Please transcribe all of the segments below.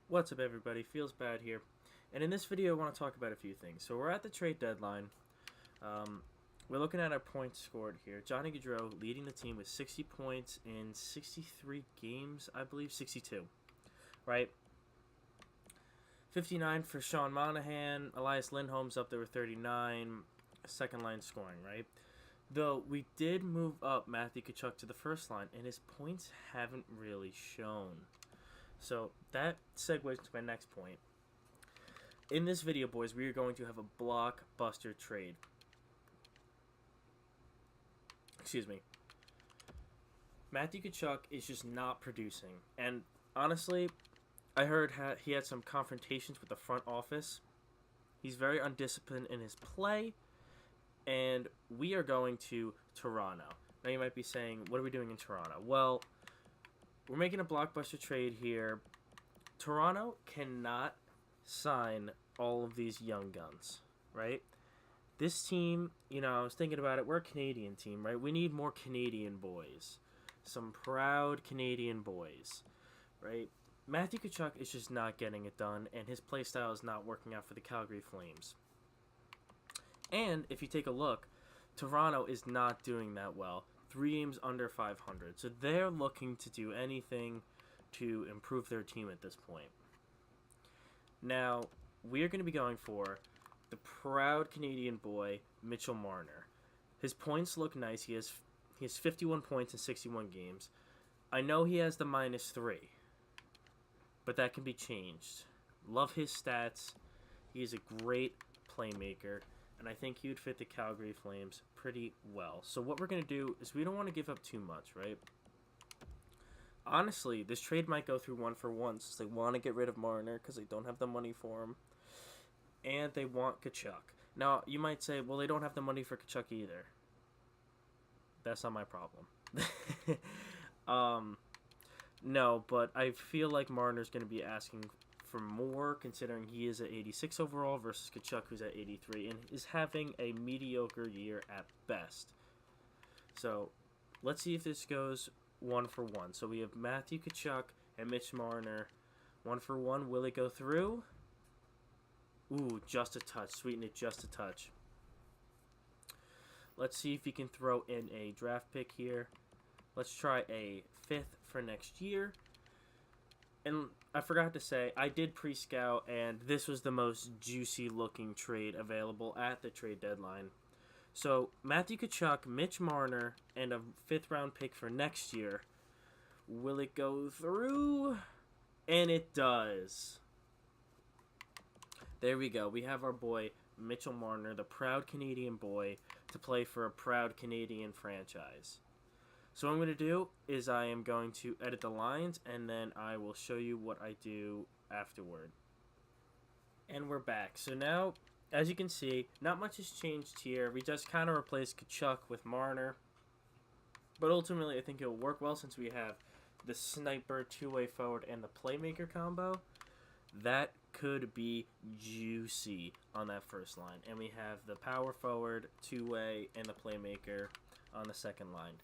What's up, everybody? Feels bad here. And in this video, I want to talk about a few things. So we're at the trade deadline. Um, we're looking at our points scored here. Johnny Gaudreau leading the team with 60 points in 63 games, I believe, 62, right? 59 for Sean Monahan. Elias Lindholm's up there with 39. Second line scoring, right? Though we did move up Matthew Tkachuk to the first line, and his points haven't really shown. So that segues to my next point. In this video, boys, we are going to have a blockbuster trade. Excuse me. Matthew Tkachuk is just not producing. And honestly, I heard he had some confrontations with the front office. He's very undisciplined in his play. And we are going to Toronto. Now you might be saying, what are we doing in Toronto? Well, we're making a blockbuster trade here. Toronto cannot sign all of these young guns, right? This team, I was thinking about it. We're a Canadian team, right? We need more Canadian boys. Some proud Canadian boys, right? Matthew Tkachuk is just not getting it done, and his play style is not working out for the Calgary Flames. And if you take a look, Toronto is not doing that well. 3 games under 500. So they're looking to do anything to improve their team at this point. Now, we are going to be going for the proud Canadian boy, Mitchell Marner. His points look nice. He has 51 points in 61 games. I know he has the -3, but that can be changed. Love his stats. He is a great playmaker, and I think he would fit the Calgary Flames pretty well. So what we're going to do is we don't want to give up too much, right? Honestly, this trade might go through 1-for-1 since they want to get rid of Marner because they don't have the money for him. And they want Tkachuk. Now, you might say, well, they don't have the money for Tkachuk either. That's not my problem. No, but I feel like Marner's going to be asking for more, considering he is at 86 overall versus Tkachuk, who's at 83, and is having a mediocre year at best. So, let's see if this goes 1-for-1. So we have Matthew Tkachuk and Mitch Marner. 1-for-1. Will it go through? Ooh, just a touch. Sweeten it just a touch. Let's see if he can throw in a draft pick here. Let's try a 5th for next year. And I forgot to say, I did pre-scout, and this was the most juicy looking trade available at the trade deadline. So, Matthew Tkachuk, Mitch Marner, and a 5th round pick for next year. Will it go through? And it does. There we go. We have our boy, Mitchell Marner, the proud Canadian boy, to play for a proud Canadian franchise. So what I'm going to do is I am going to edit the lines, and then I will show you what I do afterward. And we're back. So now, as you can see, not much has changed here. We just kind of replaced Tkachuk with Marner. But ultimately, I think it will work well since we have the sniper, two-way forward, and the playmaker combo. That could be juicy on that first line. And we have the power forward, two-way, and the playmaker on the second line.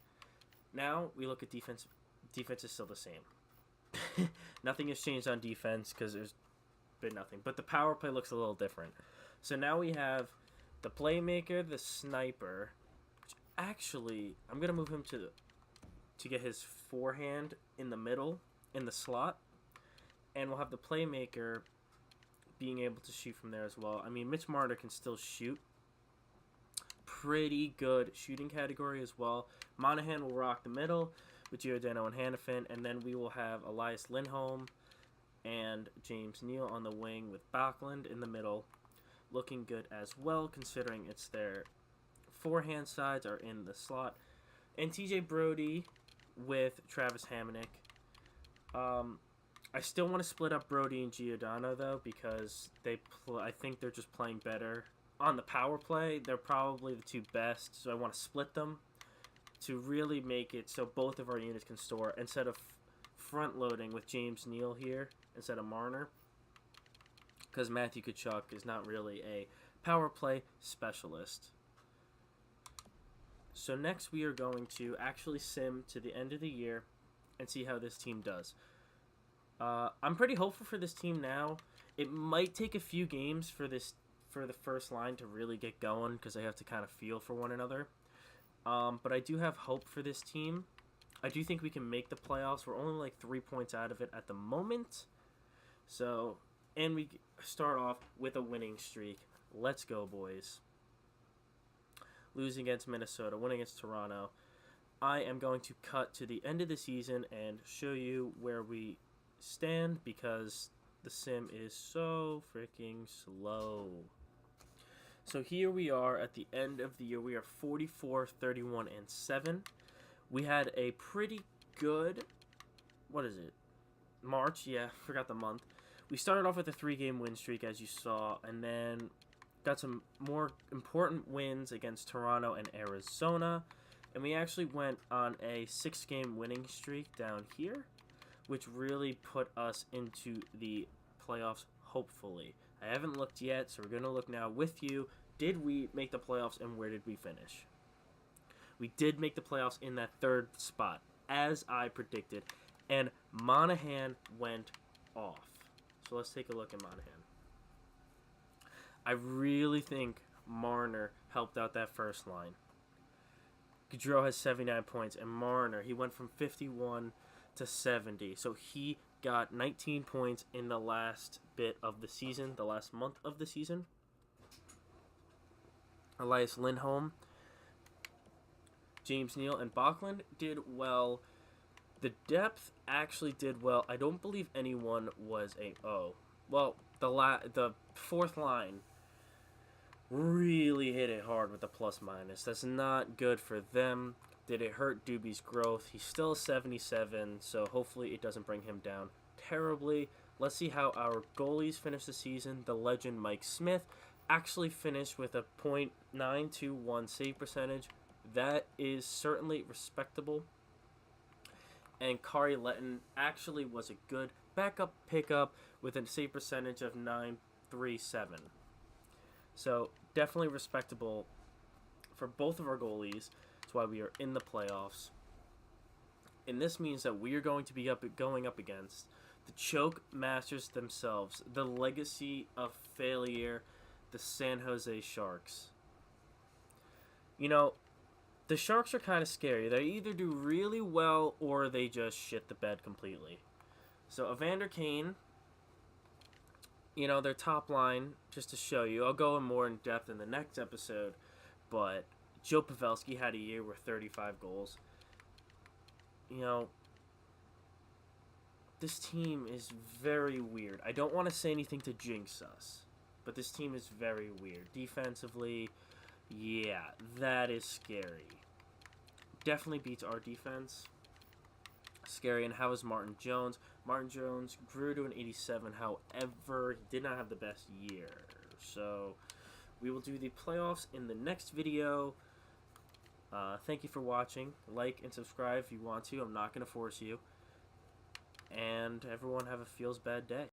Now, we look at defense. Defense is still the same. Nothing has changed on defense because there's been nothing. But the power play looks a little different. So now we have the playmaker, the sniper. Which actually, I'm going to move him to get his forehand in the middle, in the slot. And we'll have the playmaker being able to shoot from there as well. I mean, Mitch Marner can still shoot. Pretty good shooting category as well. Monahan will rock the middle with Giordano and Hannafin, and then we will have Elias Lindholm and James Neal on the wing with Backlund in the middle. Looking good as well, considering it's their forehand sides are in the slot. And TJ Brody with Travis Hamonic. I still want to split up Brody and Giordano, though, because I think they're just playing better. On the power play, they're probably the two best, so I want to split them to really make it so both of our units can store, instead of front-loading with James Neal here instead of Marner, because Matthew Tkachuk is not really a power play specialist. So next we are going to actually sim to the end of the year and see how this team does. I'm pretty hopeful for this team now. It might take a few games for the first line to really get going because they have to kind of feel for one another. But I do have hope for this team. I do think we can make the playoffs. We're only like 3 points out of it at the moment. So, and we start off with a winning streak. Let's go, boys. Losing against Minnesota, winning against Toronto. I am going to cut to the end of the season and show you where we stand because the sim is so freaking slow. So here we are at the end of the year. We are 44, 31, and 7. We had a pretty good, what is it? March? Yeah, forgot the month. We started off with a 3-game win streak, as you saw, and then got some more important wins against Toronto and Arizona. And we actually went on a 6-game winning streak down here, which really put us into the playoffs, hopefully. I haven't looked yet, so we're going to look now with you. Did we make the playoffs, and where did we finish? We did make the playoffs in that 3rd spot, as I predicted, and Monahan went off. So let's take a look at Monahan. I really think Marner helped out that first line. Gaudreau has 79 points, and Marner, he went from 51 to 70. So he got 19 points in the last bit of the season, the last month of the season. Elias Lindholm, James Neal, and Backlund did well. The depth actually did well. I don't believe anyone was a O. Well, the 4th line really hit it hard with the plus-minus. That's not good for them. Did it hurt Doobie's growth? He's still 77, so hopefully it doesn't bring him down terribly. Let's see how our goalies finish the season. The legend Mike Smith actually finished with a .921 save percentage. That is certainly respectable. And Kari Letton actually was a good backup pickup with a save percentage of .937. So definitely respectable for both of our goalies. That's why we are in the playoffs. And this means that we are going to be going up against the choke masters themselves, the legacy of failure, the San Jose Sharks. You know, the Sharks are kind of scary. They either do really well or they just shit the bed completely. So Evander Kane, you know, their top line, just to show you, I'll go in more in depth in the next episode, but Joe Pavelski had a year with 35 goals. You know, this team is very weird. I don't want to say anything to jinx us, but this team is very weird. Defensively, yeah, that is scary. Definitely beats our defense. Scary. And how is Martin Jones? Martin Jones grew to an 87. However, he did not have the best year. So we will do the playoffs in the next video. Thank you for watching. Like and subscribe if you want to. I'm not going to force you. And everyone have a feels bad day.